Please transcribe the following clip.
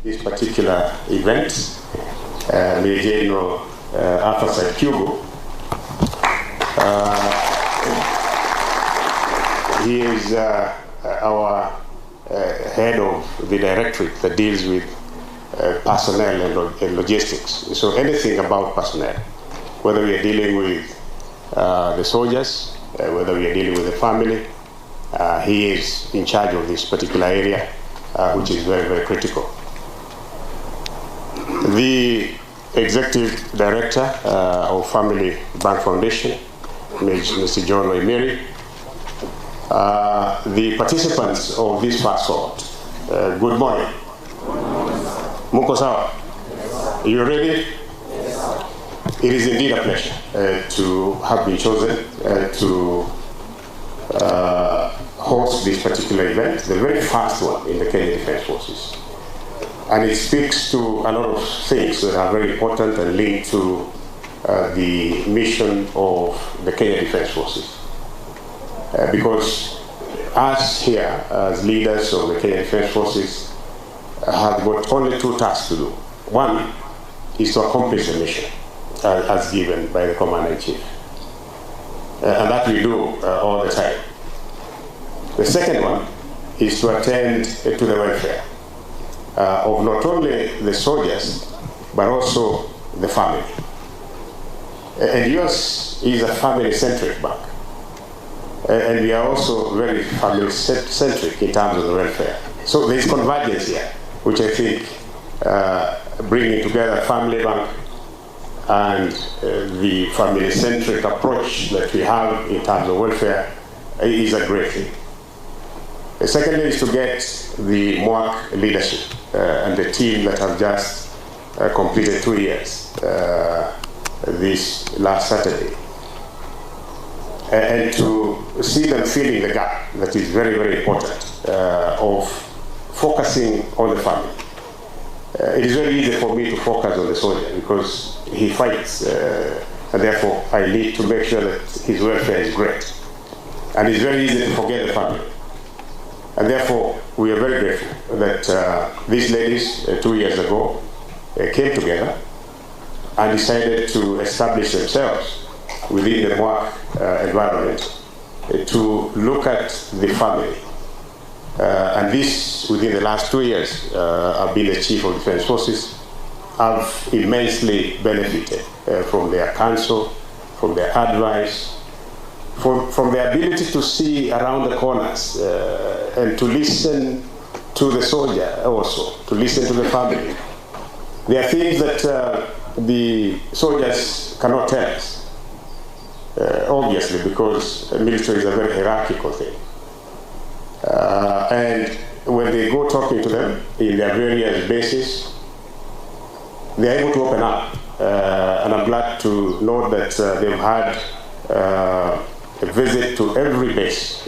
this particular event, Major General Arthur Kubo. He is our head of the directorate that deals with personnel and logistics. So anything about personnel, whether we are dealing with the soldiers, whether we are dealing with the family, he is in charge of this particular area, which is very, very critical. The Executive Director of Family Bank Foundation, Mr. John Waimiri, the participants of this fast forward, good morning. Muko sawa? Are you ready? Yes. It is indeed a pleasure to have been chosen to host this particular event, the very first one in the Kenya Defense Forces. And it speaks to a lot of things that are very important and linked to the mission of the Kenya Defense Forces. Because us here, as leaders of the Kenya Defense Forces, have got only two tasks to do. One is to accomplish the mission as given by the Commander-in-Chief. And that we do all the time. The second one is to attend to the welfare of not only the soldiers, but also the family. And yours is a family-centric bank. And we are also very family-centric in terms of the welfare. So there is convergence here, which I think bringing together family bank and the family-centric approach that we have in terms of welfare is a great thing. Secondly is to get the MWAC leadership and the team that have just completed 2 years this last Saturday, and to see them filling the gap that is very, very important of focusing on the family. It is very easy for me to focus on the soldier because he fights, and therefore I need to make sure that his welfare is great. And it's very easy to forget the family. And therefore, we are very grateful that these ladies 2 years ago came together and decided to establish themselves within the MWAC environment to look at the family. And this, within the last 2 years, I've been the Chief of Defense Forces. I've immensely benefited from their counsel, from their advice, from the ability to see around the corners and to listen to the soldier also, to listen to the family. There are things that the soldiers cannot tell us, obviously, because military is a very hierarchical thing. And when they go talking to them in their various bases, they are able to open up. And I'm glad to note that they've had a visit to every base.